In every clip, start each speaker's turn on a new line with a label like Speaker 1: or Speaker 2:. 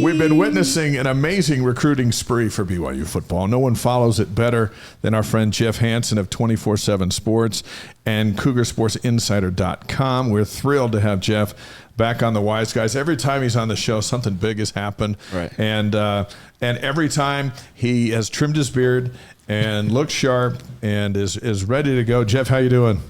Speaker 1: We've been witnessing an amazing recruiting spree for BYU football. No one follows it better than our friend Jeff Hansen of 24/7 Sports and CougarSportsInsider.com. We're thrilled to have Jeff back on the Wise Guys. Every time he's on the show, something big has happened.
Speaker 2: Right.
Speaker 1: And every time he has trimmed his beard and looks sharp and is ready to go. Jeff, how you doing?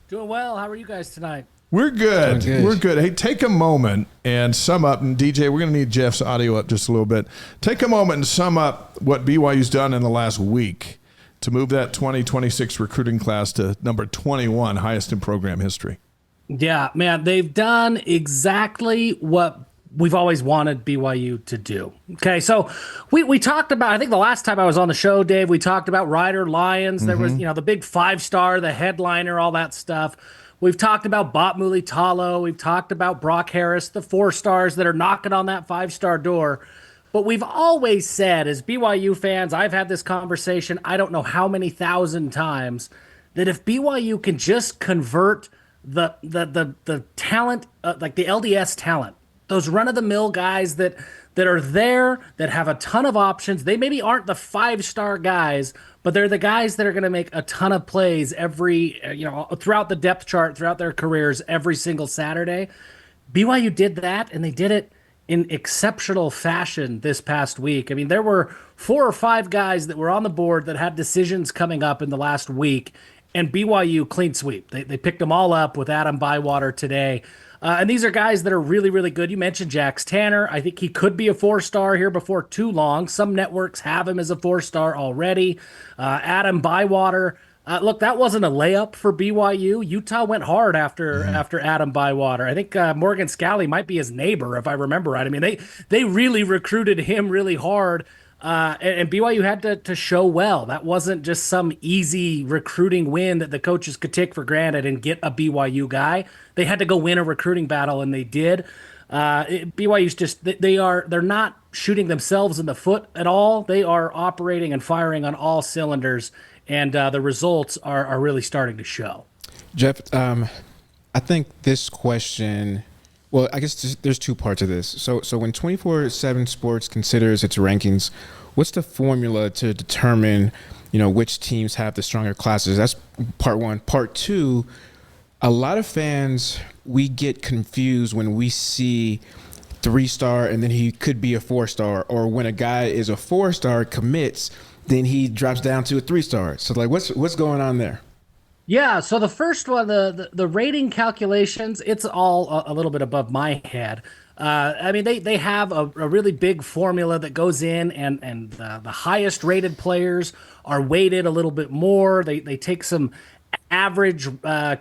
Speaker 3: Doing well. How are you guys tonight?
Speaker 1: We're good. We're good. Hey, take a moment and sum up. And DJ, we're going to need Jeff's audio up just a little bit. Take a moment and sum up what BYU's done in the last week to move that 2026 recruiting class to number 21, highest in program history.
Speaker 3: Yeah, man, they've done exactly what we've always wanted BYU to do. Okay, so we talked about, I think the last time I was on the show, Dave, we talked about Ryder Lyons. There was, the big 5-star, the headliner, all that stuff. We've talked about Bot Mulitalo. We've talked about Brock Harris, the 4 stars that are knocking on that 5-star door. But we've always said, as BYU fans, I've had this conversation, I don't know how many thousand times, that if BYU can just convert the talent, like the LDS talent, those run-of-the-mill guys that are there, that have a ton of options. They maybe aren't the 5-star guys, but they're the guys that are going to make a ton of plays throughout the depth chart, throughout their careers, every single Saturday. BYU did that, and they did it in exceptional fashion this past week. I mean, there were 4 or 5 guys that were on the board that had decisions coming up in the last week, and BYU clean sweep. They picked them all up with Adam Bywater today. And these are guys that are really, really good. You mentioned Jax Tanner. I think he could be a 4-star here before too long. Some networks have him as a 4-star already. Adam Bywater. Look, that wasn't a layup for BYU. Utah went hard after Adam Bywater. I think Morgan Scalley might be his neighbor, if I remember right. I mean, they really recruited him really hard. And BYU had to show well. That wasn't just some easy recruiting win that the coaches could take for granted and get a BYU guy. They had to go win a recruiting battle, and they did. BYU's just they're not shooting themselves in the foot at all. They are operating and firing on all cylinders, and the results are really starting to show.
Speaker 2: Jeff, I think this question. Well, I guess there's 2 parts of this. So when 24/7 Sports considers its rankings, what's the formula to determine, which teams have the stronger classes? That's part 1. Part 2, a lot of fans, we get confused when we see 3-star and then he could be a 4-star, or when a guy is a 4-star commits, then he drops down to a 3-star. So what's going on there?
Speaker 3: Yeah, so the first one, the rating calculations, it's all a little bit above my head. I mean, they have a really big formula that goes in, and the highest rated players are weighted a little bit more. They take some average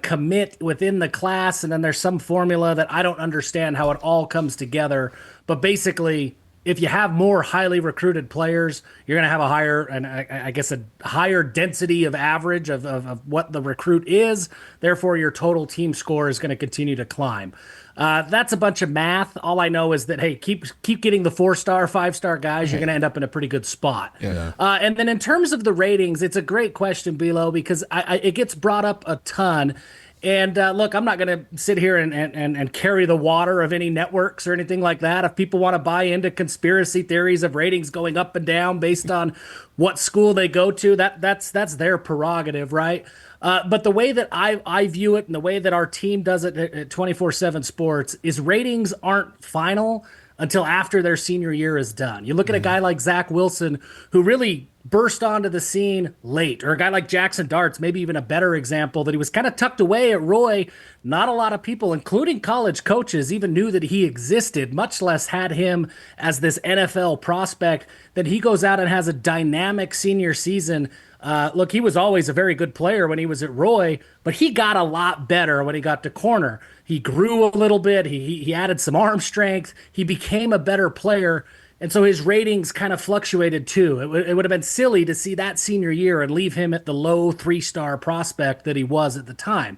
Speaker 3: commit within the class, and then there's some formula that I don't understand how it all comes together. But basically, if you have more highly recruited players, you're going to have a higher, and I guess a higher density of average of what the recruit is. Therefore, your total team score is going to continue to climb. That's a bunch of math. All I know is that, hey, keep getting the 4-star, 5-star guys. You're going to end up in a pretty good spot. Yeah. And then in terms of the ratings, it's a great question, Bilo, because it gets brought up a ton. And look, I'm not going to sit here and carry the water of any networks or anything like that. If people want to buy into conspiracy theories of ratings going up and down based on what school they go to, that's their prerogative, right? But the way that I view it and the way that our team does it at 24/7 Sports is ratings aren't final until after their senior year is done. You look at a guy like Zach Wilson, who really burst onto the scene late, or a guy like Jackson Darts, maybe even a better example, that he was kind of tucked away at Roy. Not a lot of people, including college coaches, even knew that he existed, much less had him as this NFL prospect. Then he goes out and has a dynamic senior season. Look, he was always a very good player when he was at Roy, but he got a lot better when he got to corner. He grew a little bit. He added some arm strength. He became a better player. And so his ratings kind of fluctuated too. It would have been silly to see that senior year and leave him at the low 3-star prospect that he was at the time.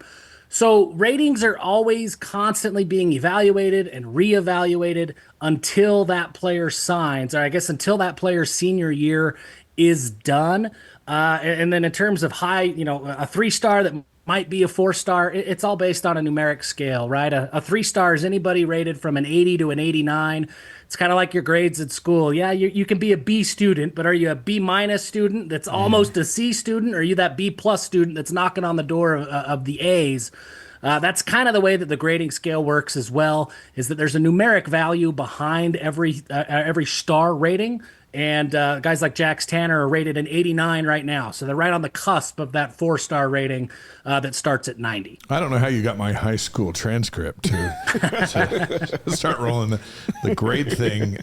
Speaker 3: So ratings are always constantly being evaluated and reevaluated until that player signs, or I guess until that player's senior year is done. And then in terms of high, a 3-star that might be a 4-star. It's all based on a numeric scale, right? A 3-star is anybody rated from an 80 to an 89. It's kind of like your grades at school. Yeah, you can be a B student, but are you a B minus student that's almost a C student, or are you that B plus student that's knocking on the door of the A's? That's kind of the way that the grading scale works as well, is that there's a numeric value behind every star rating. And guys like Jax Tanner are rated an 89 right now. So they're right on the cusp of that 4-star rating that starts at 90.
Speaker 1: I don't know how you got my high school transcript to start rolling the grade thing.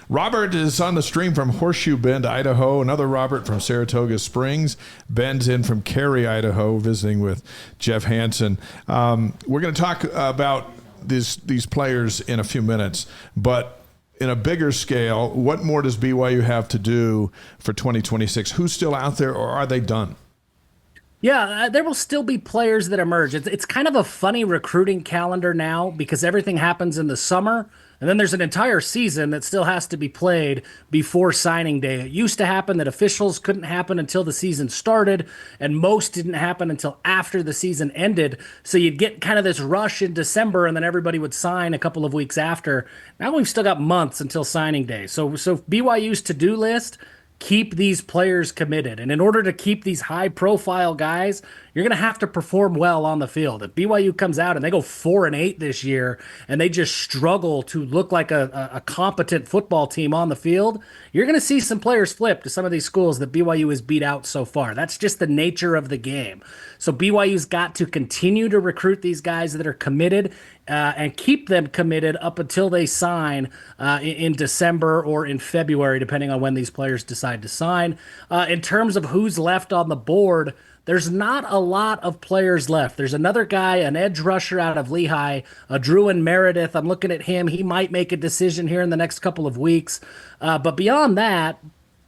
Speaker 1: Robert is on the stream from Horseshoe Bend, Idaho. Another Robert from Saratoga Springs. Ben's in from Cary, Idaho, visiting with Jeff Hansen. We're going to talk about these players in a few minutes, but in a bigger scale, what more does BYU have to do for 2026? Who's still out there, or are they done?
Speaker 3: Yeah, there will still be players that emerge. It's kind of a funny recruiting calendar now because everything happens in the summer, and then there's an entire season that still has to be played before signing day. It used to happen that officials couldn't happen until the season started, and most didn't happen until after the season ended. So you'd get kind of this rush in December, and then everybody would sign a couple of weeks after. Now we've still got months until signing day. So BYU's to-do list, keep these players committed. And in order to keep these high-profile guys, you're going to have to perform well on the field. If BYU comes out and they go 4-8 this year and they just struggle to look like a competent football team on the field, you're going to see some players flip to some of these schools that BYU has beat out so far. That's just the nature of the game. So BYU's got to continue to recruit these guys that are committed and keep them committed up until they sign in December or in February, depending on when these players decide to sign. In terms of who's left on the board, there's not a lot of players left. There's another guy, an edge rusher out of Lehigh, Druin Meredith. I'm looking at him. He might make a decision here in the next couple of weeks. But beyond that,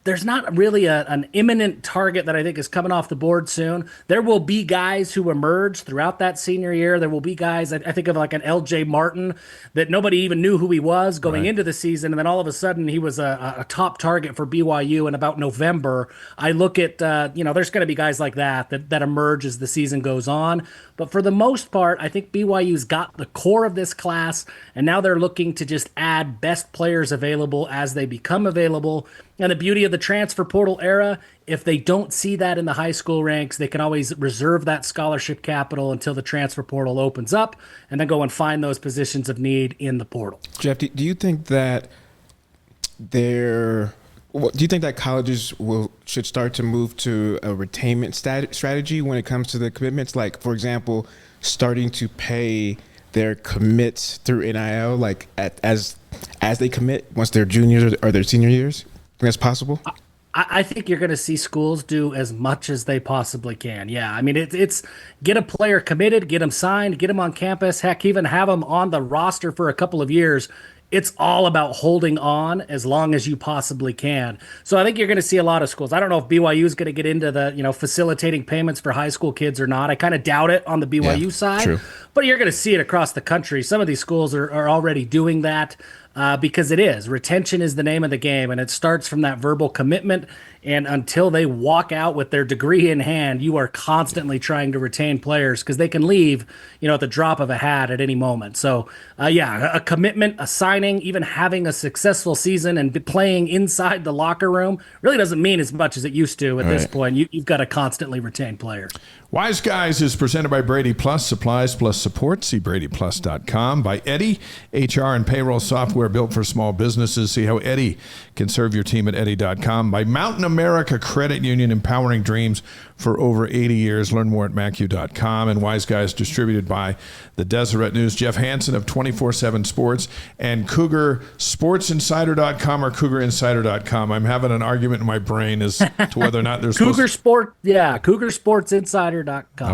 Speaker 3: there's not really an imminent target that I think is coming off the board soon. There will be guys who emerge throughout that senior year. There will be guys, I think of like an LJ Martin that nobody even knew who he was going into the season. And then all of a sudden he was a top target for BYU in about November. I look at, there's going to be guys like that emerge as the season goes on. But for the most part, I think BYU's got the core of this class, and now they're looking to just add best players available as they become available. And the beauty of the transfer portal era, if they don't see that in the high school ranks, they can always reserve that scholarship capital until the transfer portal opens up and then go and find those positions of need in the portal.
Speaker 2: Jeff, do you think that colleges should start to move to a retainment strategy when it comes to the commitments? Like, for example, starting to pay their commits through NIL, like as they commit once they're juniors or their senior years? Think that's possible?
Speaker 3: I think you're going to see schools do as much as they possibly can. Yeah, I mean, it's get a player committed, get them signed, get them on campus, heck, even have them on the roster for a couple of years. It's all about holding on as long as you possibly can. So I think you're going to see a lot of schools. I don't know if BYU is going to get into the facilitating payments for high school kids or not. I kind of doubt it on the BYU side. True. But you're going to see it across the country. Some of these schools are already doing that. Because retention is the name of the game, and it starts from that verbal commitment. And until they walk out with their degree in hand, you are constantly trying to retain players because they can leave, at the drop of a hat at any moment. So, a commitment, a signing, even having a successful season and playing inside the locker room really doesn't mean as much as it used to at this point. You've got to constantly retain players.
Speaker 1: Wise Guys is presented by Brady Plus, supplies plus support. See BradyPlus.com. By Eddie, HR and payroll software built for small businesses. See how Eddie can serve your team at Eddie.com. By Mountain America Credit Union, empowering dreams for over 80 years. Learn more at MacU.com. And Wise Guys distributed by the Deseret News. Jeff Hansen of 24/7 Sports and CougarSportsInsider.com or CougarInsider.com. I'm having an argument in my brain as to whether or not there's
Speaker 3: CougarSportsInsider.com.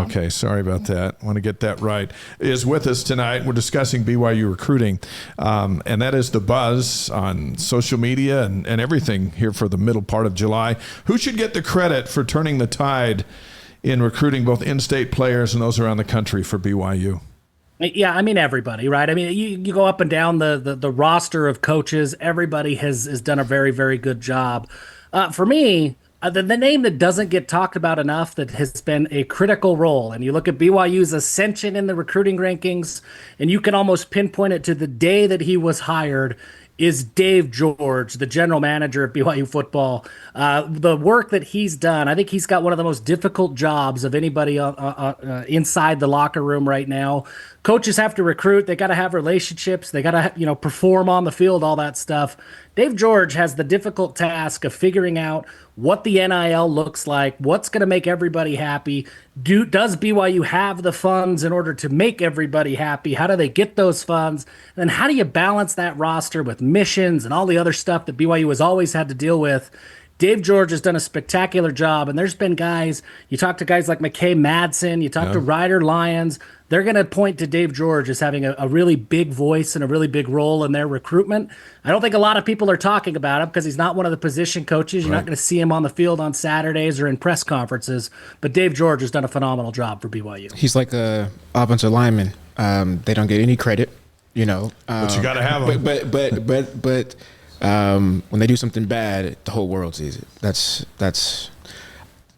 Speaker 1: Okay, sorry about that. I want to get that right. Is with us tonight. We're discussing BYU recruiting, and that is the buzz on social media and everything here for the middle part of July. Who should get the credit for turning the tide in recruiting both in-state players and those around the country for BYU?
Speaker 3: Yeah, I mean, everybody, right? I mean, you go up and down the roster of coaches. Everybody has done a very, very good job. For me, The name that doesn't get talked about enough that has been a critical role, and you look at BYU's ascension in the recruiting rankings, and you can almost pinpoint it to the day that he was hired, is Dave George, the general manager of BYU football. The work that he's done, I think he's got one of the most difficult jobs of anybody inside the locker room right now. Coaches have to recruit. They got to have relationships. They got to, perform on the field, all that stuff. Dave George has the difficult task of figuring out what the NIL looks like, what's going to make everybody happy. Does BYU have the funds in order to make everybody happy? How do they get those funds? And then how do you balance that roster with missions and all the other stuff that BYU has always had to deal with? Dave George has done a spectacular job, and there's been guys, you talk to guys like McKay Madsen, you talk to Ryder Lyons, they're going to point to Dave George as having a really big voice and a really big role in their recruitment. I don't think a lot of people are talking about him because he's not one of the position coaches. You're not going to see him on the field on Saturdays or in press conferences, but Dave George has done a phenomenal job for BYU.
Speaker 2: He's like a offensive lineman. They don't get any credit,
Speaker 1: But you got to have him.
Speaker 2: But when they do something bad, the whole world sees it. That's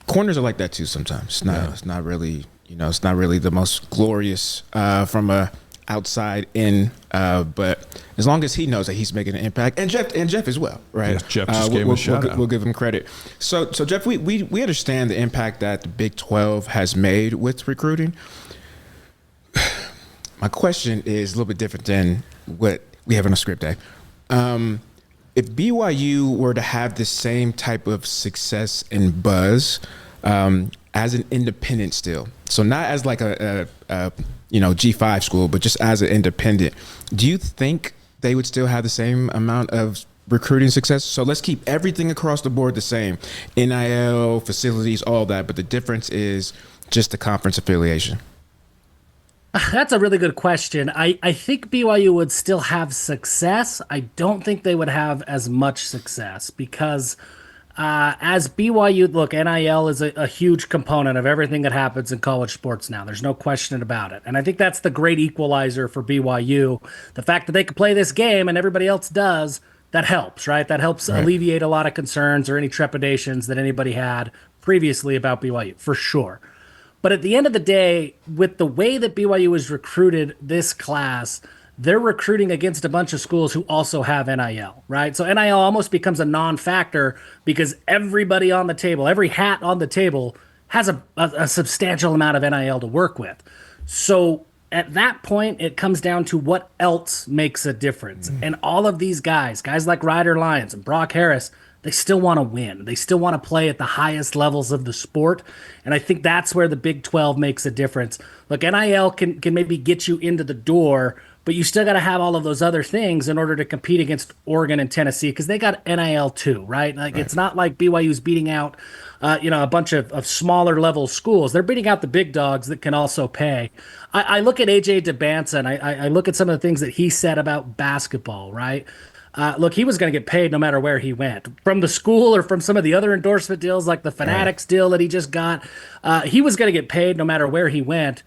Speaker 2: corners are like that too sometimes. It's not really it's not really the most glorious from a outside in, but as long as he knows that he's making an impact, and Jeff as well, right?
Speaker 1: Yes, Jeff just gave him a shout out.
Speaker 2: We'll give him credit. So Jeff, we understand the impact that the Big 12 has made with recruiting. My question is a little bit different than what we have in a script day. If BYU were to have the same type of success and buzz as an independent still, so not as like a G5 school, but just as an independent, do you think they would still have the same amount of recruiting success? So let's keep everything across the board the same, NIL, facilities, all that, but the difference is just the conference affiliation.
Speaker 3: That's a really good question. I think BYU would still have success. I don't think they would have as much success because as BYU, look, NIL is a huge component of everything that happens in college sports now. There's no question about it. And I think that's the great equalizer for BYU. The fact that they can play this game and everybody else does, that helps, right? That helps alleviate a lot of concerns or any trepidations that anybody had previously about BYU, for sure. But at the end of the day, with the way that BYU has recruited this class, they're recruiting against a bunch of schools who also have NIL, right? So NIL almost becomes a non-factor because everybody on the table, every hat on the table has a substantial amount of NIL to work with. So at that point, it comes down to what else makes a difference. And all of these guys like Ryder Lyons and Brock Harris, they still want to win. They still want to play at the highest levels of the sport. And I think that's where the Big 12 makes a difference. Look, NIL can maybe get you into the door, but you still got to have all of those other things in order to compete against Oregon and Tennessee because they got NIL too, right? It's not like BYU's beating out a bunch of smaller level schools. They're beating out the big dogs that can also pay. I look at AJ DeBansa and I look at some of the things that he said about basketball, right? Look, he was going to get paid no matter where he went. From the school or from some of the other endorsement deals like the Fanatics deal that he just got, he was going to get paid no matter where he went.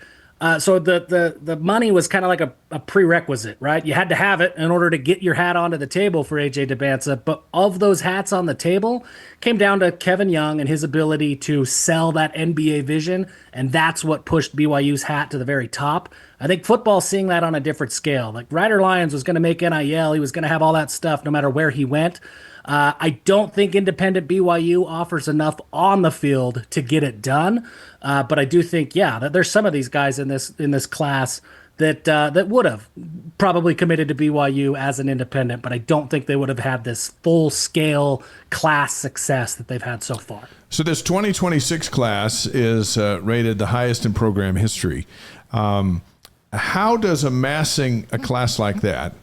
Speaker 3: So the money was kind of like a prerequisite, right? You had to have it in order to get your hat onto the table for AJ DeBansa. But of those hats on the table came down to Kevin Young and his ability to sell that NBA vision. And that's what pushed BYU's hat to the very top. I think football's seeing that on a different scale. Like Ryder Lyons was going to make NIL. He was going to have all that stuff no matter where he went. I don't think independent BYU offers enough on the field to get it done. But I do think, that there's some of these guys in this class that would have probably committed to BYU as an independent, but I don't think they would have had this full-scale class success that they've had so far.
Speaker 1: So this 2026 class is rated the highest in program history. How does amassing a class like that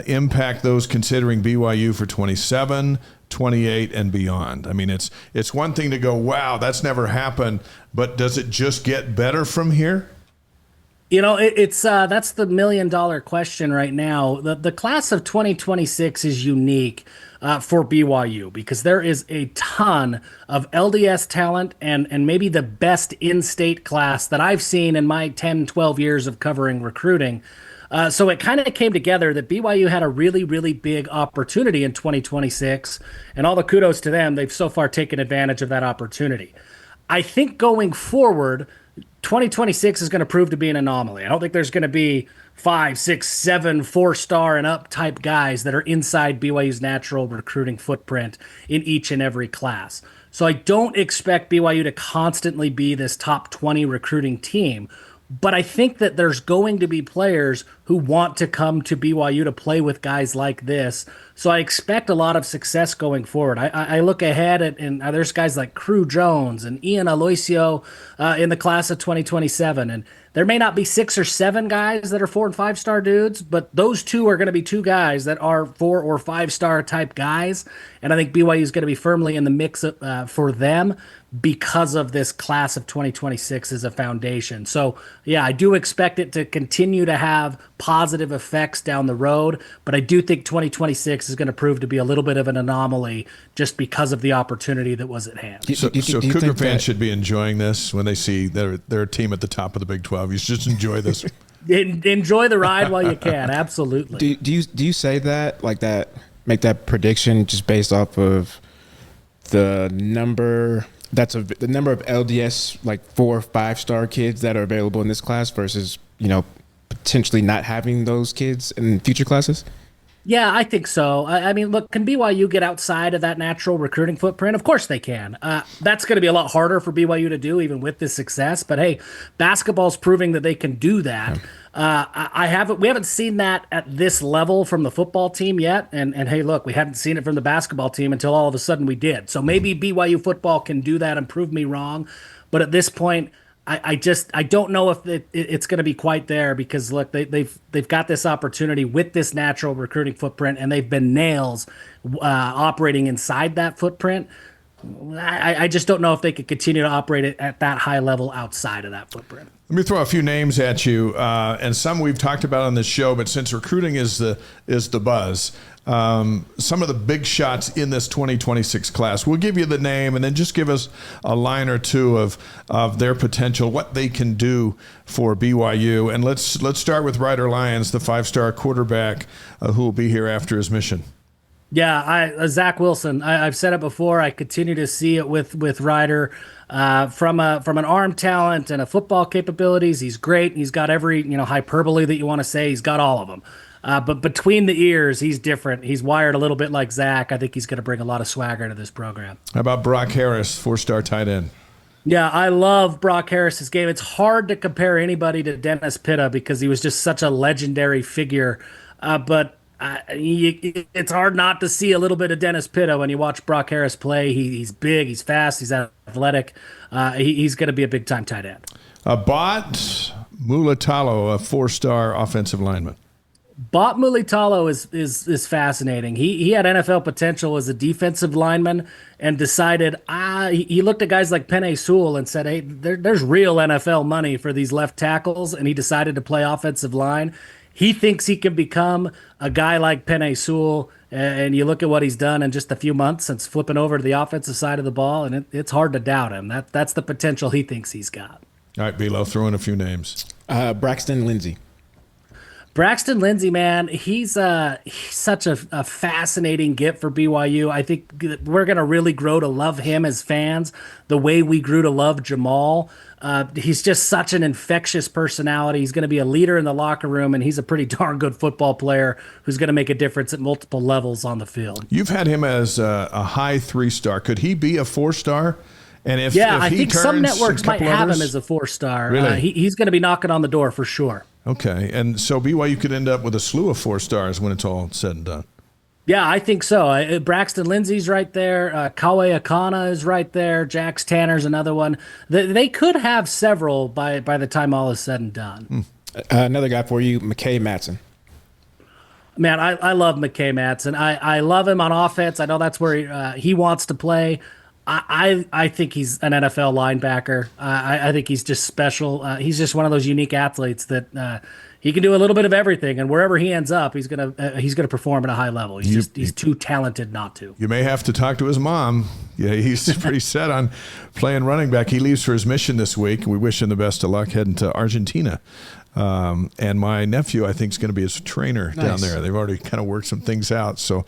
Speaker 1: impact those considering BYU for 27, 28, and beyond? I mean, it's one thing to go, wow, that's never happened, but does it just get better from here?
Speaker 3: It's that's the $1 million question right now. The class of 2026 is unique for BYU because there is a ton of LDS talent and maybe the best in-state class that I've seen in my 10, 12 years of covering recruiting. So it kind of came together that BYU had a really, really big opportunity in 2026, and all the kudos to them. They've so far taken advantage of that opportunity. I think going forward, 2026 is going to prove to be an anomaly. I don't think there's going to be 5, 6, 7 4-star and up type guys that are inside BYU's natural recruiting footprint in each and every class. So I don't expect BYU to constantly be this top 20 recruiting team. But I think that there's going to be players who want to come to BYU to play with guys like this. So I expect a lot of success going forward. I look ahead and there's guys like Crew Jones and Ian Aloisio in the class of 2027. And there may not be 6 or 7 guys that are 4 and 5-star dudes, but those 2 are going to be 2 guys that are 4 or 5-star type guys. And I think BYU is going to be firmly in the mix for them because of this class of 2026 as a foundation. So, yeah, I do expect it to continue to have positive effects down the road, but I do think 2026 is going to prove to be a little bit of an anomaly just because of the opportunity that was at hand.
Speaker 1: So Cougar fans should be enjoying this when they see their team at the top of the Big 12. You should just enjoy this.
Speaker 3: Enjoy the ride while you can. Absolutely.
Speaker 2: Do you say that, like that, make that prediction just based off of the number – the number of LDS, like 4 or 5-star kids that are available in this class versus, potentially not having those kids in future classes?
Speaker 3: Yeah, I think so. I mean, look, can BYU get outside of that natural recruiting footprint? Of course they can. That's going to be a lot harder for BYU to do, even with this success. But hey, basketball's proving that they can do that. We haven't seen that at this level from the football team yet. And hey, look, we hadn't seen it from the basketball team until all of a sudden we did. So maybe BYU football can do that and prove me wrong. But at this point, I don't know if it's going to be quite there because look, they've got this opportunity with this natural recruiting footprint, and they've been nails operating inside that footprint. I just don't know if they could continue to operate it at that high level outside of that footprint.
Speaker 1: Let me throw a few names at you, and some we've talked about on this show. But since recruiting is the buzz, some of the big shots in this 2026 class, we'll give you the name, and then just give us a line or two of their potential, what they can do for BYU. And let's start with Ryder Lyons, the 5-star quarterback who will be here after his mission.
Speaker 3: Yeah, Zach Wilson. I've said it before. I continue to see it with Ryder. From an arm talent and a football capabilities, he's great. He's got every hyperbole that you want to say. He's got all of them. But between the ears, he's different. He's wired a little bit like Zach. I think he's going to bring a lot of swagger to this program.
Speaker 1: How about Brock Harris, 4-star tight end?
Speaker 3: Yeah, I love Brock Harris's game. It's hard to compare anybody to Dennis Pitta because he was just such a legendary figure. But it's hard not to see a little bit of Dennis Pitta when you watch Brock Harris play. He's big, he's fast, he's athletic. He's going to be a big-time tight end.
Speaker 1: Bot Mulitalo, a 4-star offensive lineman.
Speaker 3: Bot Mulitalo is fascinating. He had NFL potential as a defensive lineman and decided he looked at guys like Penei Sewell and said, hey, there's real NFL money for these left tackles, and he decided to play offensive line. He thinks he can become a guy like Penei Sewell, and you look at what he's done in just a few months since flipping over to the offensive side of the ball, and it's hard to doubt him. That's the potential he thinks he's got.
Speaker 1: All right, Bilo, throw in a few names.
Speaker 2: Braxton Lindsay.
Speaker 3: Braxton Lindsay, man, he's such a fascinating get for BYU. I think we're going to really grow to love him as fans the way we grew to love Jamal. He's just such an infectious personality. He's going to be a leader in the locker room, and he's a pretty darn good football player who's going to make a difference at multiple levels on the field.
Speaker 1: You've had him as a high 3-star. Could he be a 4-star? And if
Speaker 3: I
Speaker 1: he
Speaker 3: think some networks might have
Speaker 1: others,
Speaker 3: him as a 4-star.
Speaker 1: Really?
Speaker 3: He's going to be knocking on the door for sure.
Speaker 1: Okay, and so BYU could end up with a slew of 4-stars when it's all said and done.
Speaker 3: Yeah, I think so. Braxton Lindsay's right there. Kawe Akana is right there. Jax Tanner's another one. They could have several by the time all is said and done.
Speaker 2: Another guy for you, McKay Madsen.
Speaker 3: Man, I love McKay Madsen. I love him on offense. I know that's where he wants to play. I think he's an NFL linebacker. I think he's just special. He's just one of those unique athletes that he can do a little bit of everything, and wherever he ends up, he's gonna perform at a high level. He's too talented not to.
Speaker 1: You may have to talk to his mom. Yeah, he's pretty set on playing running back. He leaves for his mission this week. We wish him the best of luck heading to Argentina And my nephew, I think, is going to be his trainer down there. They've already kind of worked some things out. So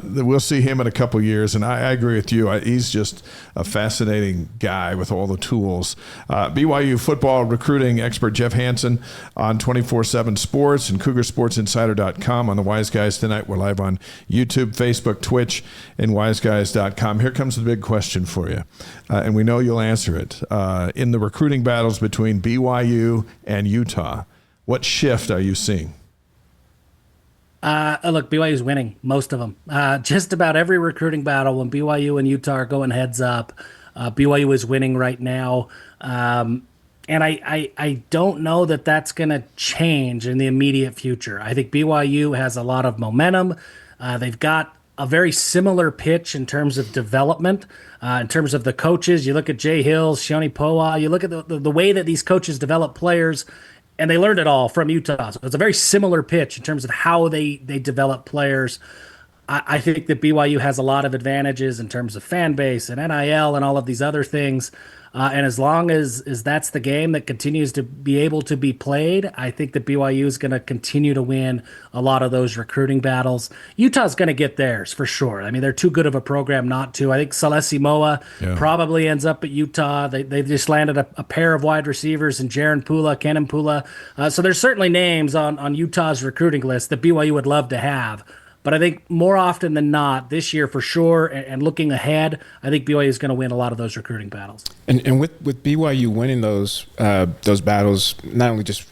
Speaker 1: we'll see him in a couple years. And I agree with you. He's just a fascinating guy with all the tools. BYU football recruiting expert Jeff Hansen on 24/7 Sports and CougarSportsInsider.com on the Wise Guys tonight. We're live on YouTube, Facebook, Twitch, and WiseGuys.com. Here comes the big question for you, and we know you'll answer it. In the recruiting battles between BYU and Utah, what shift are you seeing?
Speaker 3: Look, BYU's winning most of them. Just about every recruiting battle when BYU and Utah are going heads up, BYU is winning right now. And I don't know that that's going to change in the immediate future. I think BYU has a lot of momentum. They've got a very similar pitch in terms of development, in terms of the coaches. You look at Jay Hill, Shione Poa, you look at the way that these coaches develop players, and they learned it all from Utah. So it's a very similar pitch in terms of how they develop players. I think that BYU has a lot of advantages in terms of fan base and NIL and all of these other things. And as long as that's the game that continues to be able to be played, I think that BYU is going to continue to win a lot of those recruiting battles. Utah's going to get theirs for sure. I mean, they're too good of a program not to. I think Salesi Moa probably ends up at Utah. They've just landed a pair of wide receivers in Jaron Pula, Kenan Pula. So there's certainly names on Utah's recruiting list that BYU would love to have. But I think more often than not, this year for sure, and looking ahead, I think BYU is going to win a lot of those recruiting battles.
Speaker 2: And with BYU winning those battles, not only just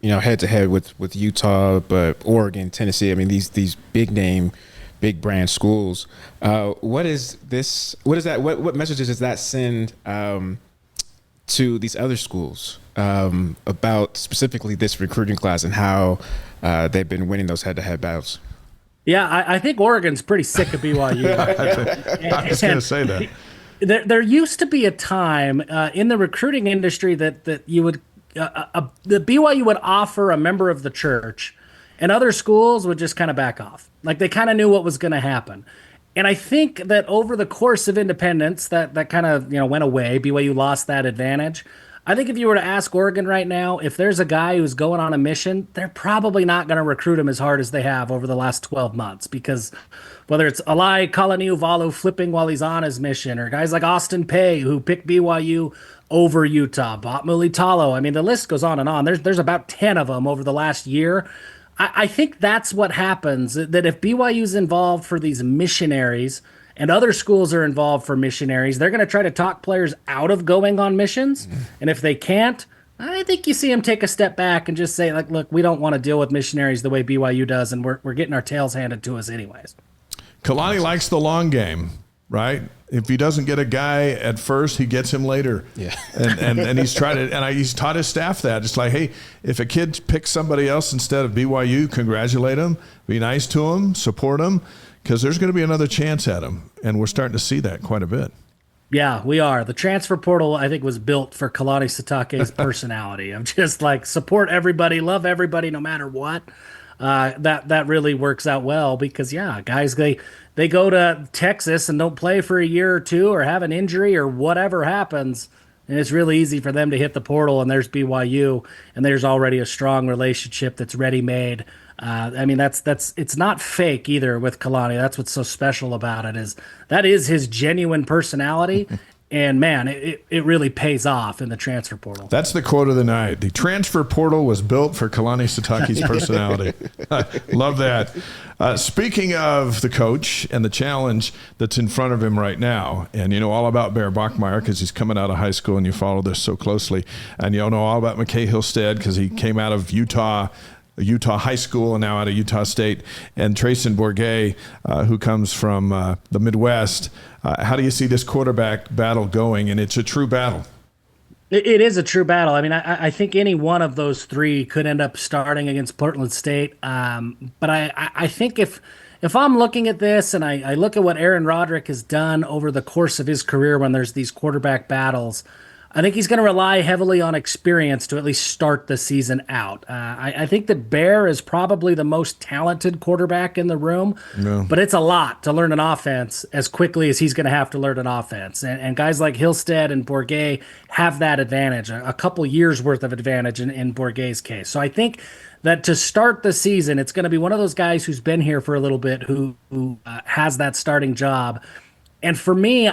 Speaker 2: head to head with Utah, but Oregon, Tennessee. I mean these big name, big brand schools. What messages does that send to these other schools about specifically this recruiting class and how they've been winning those head to head battles?
Speaker 3: Yeah, I think Oregon's pretty sick of BYU.
Speaker 1: I was going to say that.
Speaker 3: There used to be a time in the recruiting industry that you would the BYU would offer a member of the church, and other schools would just kind of back off. Like they kind of knew what was going to happen. And I think that over the course of independence, that kind of went away. BYU lost that advantage. I think if you were to ask Oregon right now, if there's a guy who's going on a mission, they're probably not going to recruit him as hard as they have over the last 12 months, because whether it's Alai Kalani flipping while he's on his mission, or guys like Austin Pay who picked BYU over Utah, Bot Mulitalo, I mean, the list goes on and on. There's about 10 of them over the last year. I think that's what happens, that if BYU's involved for these missionaries and other schools are involved for missionaries, they're going to try to talk players out of going on missions. And if they can't, I think you see them take a step back and just say, like, look, we don't want to deal with missionaries the way BYU does, and we're getting our tails handed to us anyways.
Speaker 1: Kalani likes the long game, right? If he doesn't get a guy at first, he gets him later. Yeah. And he's tried it, and he's taught his staff that. It's like, hey, if a kid picks somebody else instead of BYU, congratulate him, be nice to him, support him, because there's going to be another chance at him, and we're starting to see that quite a bit.
Speaker 3: Yeah, we are. The transfer portal, I think, was built for Kehlani Sitake's personality of just like support everybody, love everybody, no matter what. That really works out well because, yeah, guys, they go to Texas and don't play for a year or two or have an injury or whatever happens, and it's really easy for them to hit the portal, and there's BYU, and there's already a strong relationship that's ready-made. I mean, it's not fake either with Kalani. That's what's so special about it, is that is his genuine personality. And man, it really pays off in the transfer portal.
Speaker 1: That's the quote of the night. The transfer portal was built for Kehlani Sitake's personality. Love that. Speaking of the coach and the challenge that's in front of him right now, and you know all about Bear Bachmeier because he's coming out of high school and you follow this so closely, and you know all about McKay Hillstead because he came out of Utah High School and now out of Utah State, and Trayson Bourget, who comes from the Midwest. How do you see this quarterback battle going? And it's a true battle.
Speaker 3: It is a true battle. I mean, I think any one of those three could end up starting against Portland State. But I think if I'm looking at this and I look at what Aaron Roderick has done over the course of his career when there's these quarterback battles, I think he's going to rely heavily on experience to at least start the season out. I think that Bear is probably the most talented quarterback in the room, but it's a lot to learn an offense as quickly as he's going to have to learn an offense. And guys like Hillstead and Bourguet have that advantage, a couple years worth of advantage in Bourguet's case. So I think that to start the season, it's going to be one of those guys who's been here for a little bit who has that starting job. And for me,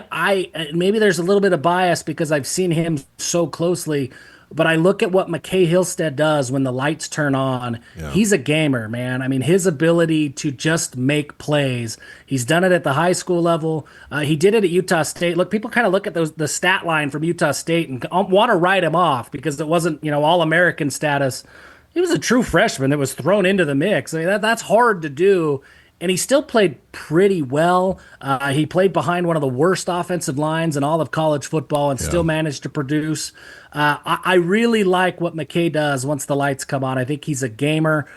Speaker 3: maybe there's a little bit of bias because I've seen him so closely, but I look at what McKay Hillstead does when the lights turn on. Yeah. He's a gamer, man. I mean, his ability to just make plays. He's done it at the high school level. He did it at Utah State. Look, people kind of look at the stat line from Utah State and want to write him off because it wasn't, All-American status. He was a true freshman that was thrown into the mix. I mean, that's hard to do. And he still played pretty well. He played behind one of the worst offensive lines in all of college football and still managed to produce. I really like what McKay does once the lights come on. I think he's a gamer.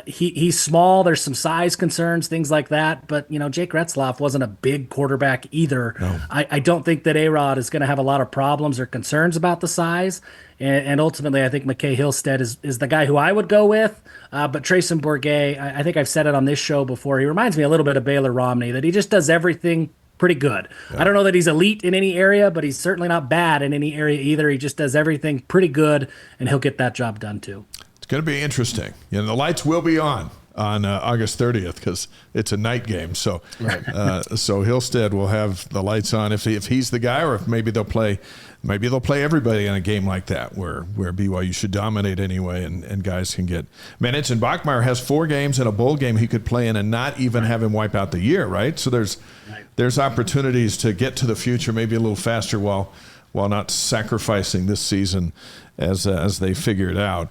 Speaker 3: He's small. There's some size concerns, things like that. But, Jake Retzlaff wasn't a big quarterback either. No. I don't think that A-Rod is going to have a lot of problems or concerns about the size. And ultimately, I think McKay Hillstead is the guy who I would go with. But Trayson Bourguet, I think I've said it on this show before. He reminds me a little bit of Baylor Romney, that he just does everything pretty good. Yeah. I don't know that he's elite in any area, but he's certainly not bad in any area either. He just does everything pretty good, and he'll get that job done too. It's
Speaker 1: going to be interesting. The lights will be on August 30th because it's a night game. So so Hillstead will have the lights on if he's the guy, or if maybe they'll play everybody in a game like that where BYU should dominate anyway and guys can get minutes. And Bachmeier has 4 games and a bowl game he could play in and not even have him wipe out the year, right? So there's opportunities to get to the future maybe a little faster while not sacrificing this season as they figure it out.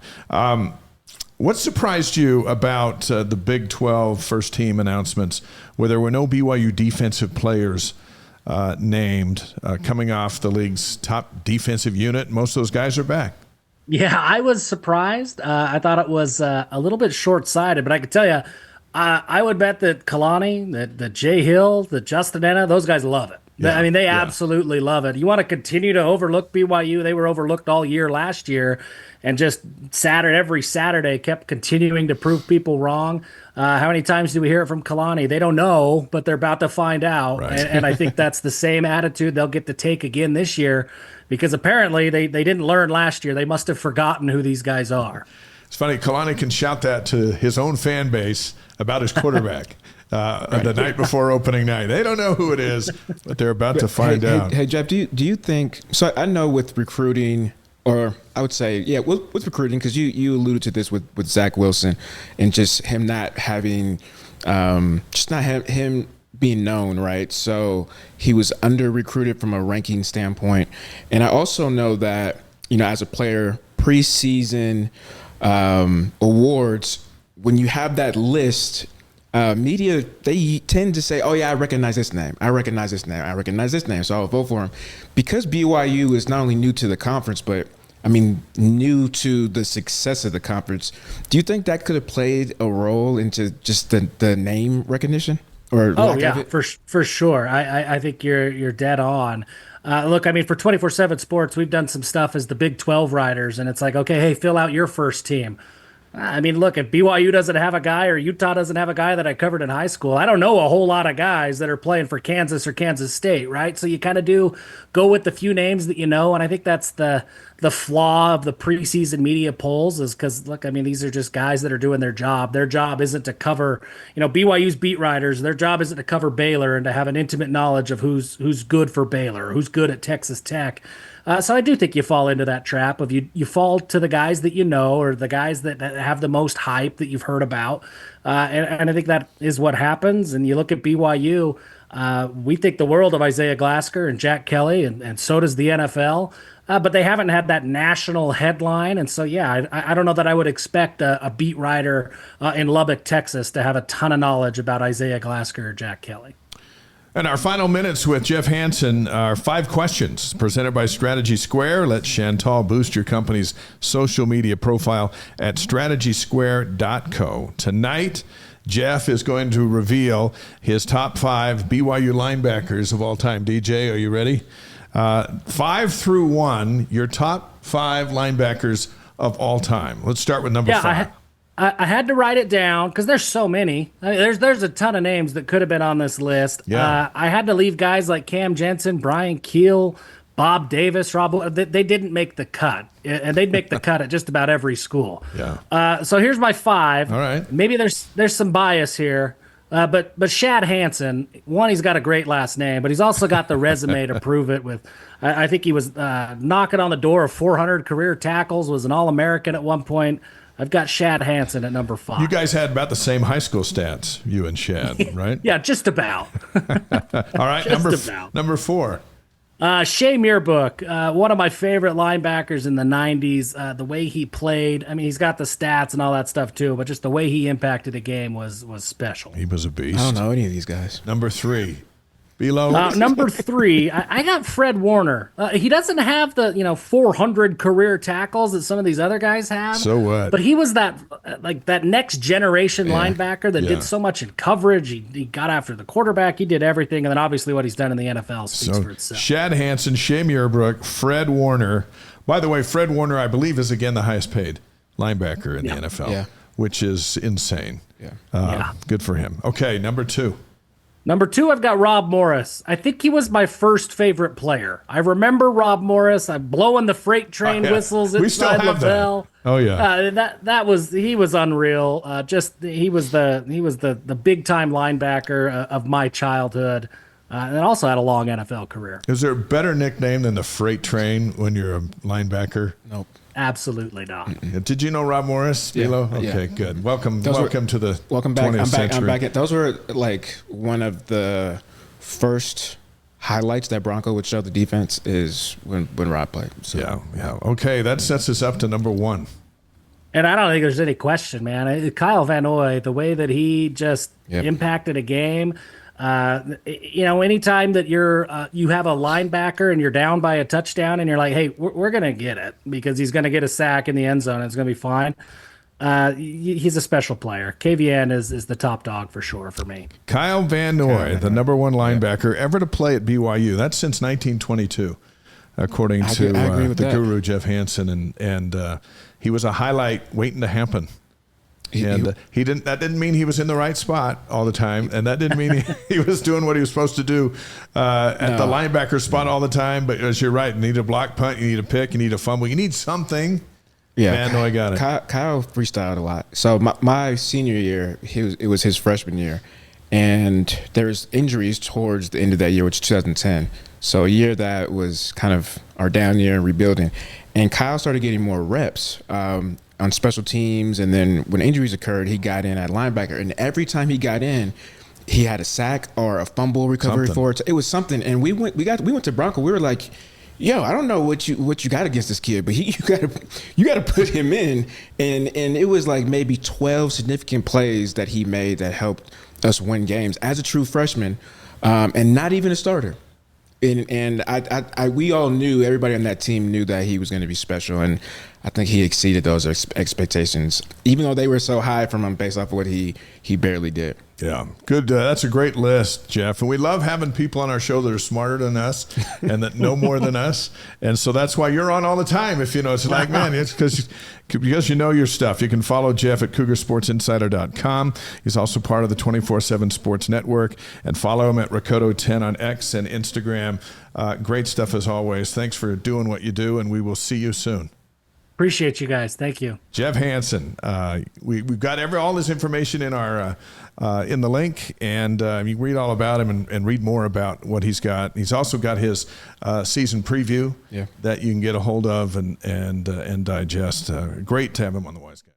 Speaker 1: What surprised you about the Big 12 first team announcements where there were no BYU defensive players named coming off the league's top defensive unit? Most of those guys are back.
Speaker 3: Yeah, I was surprised. I thought it was a little bit short-sighted, but I could tell you, I would bet that Kalani, that Jay Hill, that Justin Enna, those guys love it. Yeah, I mean, they absolutely love it. You want to continue to overlook BYU. They were overlooked all year last year and just every Saturday kept continuing to prove people wrong. How many times do we hear it from Kalani? They don't know, but they're about to find out. Right. And I think that's the same attitude they'll get to take again this year because apparently they didn't learn last year. They must have forgotten who these guys are.
Speaker 1: It's funny, Kalani can shout that to his own fan base about his quarterback. The night before opening night. They don't know who it is, but they're about to find out.
Speaker 2: Hey, Jeff, do you think – so I know with recruiting, or I would say, with recruiting, because you alluded to this with Zach Wilson and just him not having him being known, right? So he was under-recruited from a ranking standpoint. And I also know that, as a player, preseason awards, when you have that list – media, they tend to say, oh, yeah, I recognize this name. I recognize this name. I recognize this name. So I'll vote for him. Because BYU is not only new to the conference, but, new to the success of the conference, do you think that could have played a role into just the name recognition? Or lack of it?
Speaker 3: For sure. I think you're dead on. Look, for 24/7 Sports, we've done some stuff as the Big 12 writers, and it's like, okay, hey, fill out your first team. Look, if BYU doesn't have a guy or Utah doesn't have a guy that I covered in high school, I don't know a whole lot of guys that are playing for Kansas or Kansas State, right? So you kind of do go with the few names that you know, and I think that's the flaw of the preseason media polls is because, look, these are just guys that are doing their job. Their job isn't to cover, BYU's beat writers. Their job isn't to cover Baylor and to have an intimate knowledge of who's good for Baylor, who's good at Texas Tech. So I do think you fall into that trap of you fall to the guys that you know or the guys that have the most hype that you've heard about. And I think that is what happens. And you look at BYU, we think the world of Isaiah Glasker and Jack Kelly, and so does the NFL. But they haven't had that national headline. And so, I don't know that I would expect a beat writer in Lubbock, Texas to have a ton of knowledge about Isaiah Glasker or Jack Kelly.
Speaker 1: And our final minutes with Jeff Hansen are 5 questions presented by Strategy Square. Let Chantal boost your company's social media profile at strategysquare.co. Tonight, Jeff is going to reveal his top 5 BYU linebackers of all time. DJ, are you ready? 5 through 1, your top 5 linebackers of all time. Let's start with number 5.
Speaker 3: I had to write it down because there's so many. I mean, there's a ton of names that could have been on this list.
Speaker 1: Yeah.
Speaker 3: I had to leave guys like Cam Jensen, Brian Keel, Bob Davis, they didn't make the cut, and they'd make the cut at just about every school.
Speaker 1: Yeah.
Speaker 3: So here's my 5.
Speaker 1: All right.
Speaker 3: Maybe there's some bias here, but Shad Hansen, one, he's got a great last name, but he's also got the resume to prove it. With, I think he was knocking on the door of 400 career tackles, was an All-American at one point. I've got Shad Hansen at number 5.
Speaker 1: You guys had about the same high school stats, you and Shad, right?
Speaker 3: Yeah, just about.
Speaker 1: All right, number 4.
Speaker 3: Shea Mearbook, one of my favorite linebackers in the 90s. The way he played, I mean, he's got the stats and all that stuff too, but just the way he impacted the game was special.
Speaker 1: He was a beast.
Speaker 2: I don't know any of these guys.
Speaker 1: Number 3. Below.
Speaker 3: Number 3, I got Fred Warner. He doesn't have the 400 career tackles that some of these other guys have.
Speaker 1: So what?
Speaker 3: But he was that next generation linebacker that did so much in coverage. He got after the quarterback. He did everything, and then obviously what he's done in the NFL speaks for itself.
Speaker 1: Shad Hansen, Shea Mearbook, Fred Warner. By the way, Fred Warner, I believe, is again the highest paid linebacker in the NFL, which is insane. Good for him. Okay, number 2.
Speaker 3: Number 2, I've got Rob Morris. I think he was my first favorite player. I remember Rob Morris. I'm blowing the freight train whistles inside LaBelle.
Speaker 1: Oh yeah,
Speaker 3: he was unreal. He was the big time linebacker of my childhood, and also had a long NFL career.
Speaker 1: Is there a better nickname than the freight train when you're a linebacker?
Speaker 2: Nope.
Speaker 3: Absolutely not.
Speaker 1: Did you know Rob Morris, Bilo? Okay, good. Welcome to the
Speaker 2: welcome back.
Speaker 1: 20th century.
Speaker 2: I'm back. Those were like one of the first highlights that Bronco would show the defense is when Rob played. So.
Speaker 1: Yeah. Okay, that sets us up to number 1.
Speaker 3: And I don't think there's any question, man. Kyle Van Noy, the way that he just impacted a game. Anytime that you have a linebacker and you're down by a touchdown and you're like, hey, we're going to get it because he's going to get a sack in the end zone and it's going to be fine. He's a special player. KVN is the top dog for sure for me.
Speaker 1: Kyle Van Noy, the number 1 linebacker ever to play at BYU. That's since 1922, according to the guru, Jeff Hansen. And he was a highlight waiting to happen. And he didn't. That didn't mean he was in the right spot all the time, and that didn't mean he was doing what he was supposed to do at the linebacker spot all the time. But as you're right, you need a block punt, you need a pick, you need a fumble, you need something.
Speaker 2: Yeah,
Speaker 1: man, no, I got it.
Speaker 2: Kyle freestyled a lot. So my senior year, it was his freshman year, and there was injuries towards the end of that year, which was 2010. So a year that was kind of our down year and rebuilding, and Kyle started getting more reps. On special teams, and then when injuries occurred, he got in at linebacker, and every time he got in, he had a sack or a fumble recovery for it. It was something, and we went to Bronco. We were like, "Yo, I don't know what you got against this kid, but you got to put him in." And it was like maybe 12 significant plays that he made that helped us win games as a true freshman, and not even a starter. And we all knew, everybody on that team knew that he was going to be special, and I think he exceeded those expectations, even though they were so high from him based off of what he barely did.
Speaker 1: Yeah, good. That's a great list, Jeff. And we love having people on our show that are smarter than us and that know more than us. And so that's why you're on all the time. If it's like, man, it's because you know your stuff. You can follow Jeff at CougarSportsInsider.com. He's also part of the 24/7 Sports Network. And follow him at Rakoto10 on X and Instagram. Great stuff as always. Thanks for doing what you do, and we will see you soon.
Speaker 3: Appreciate you guys. Thank you.
Speaker 1: Jeff Hansen. We've got all this information in our in the link, and you can read all about him and read more about what he's got. He's also got his season preview that you can get a hold of and digest. Great to have him on the Wise Guy.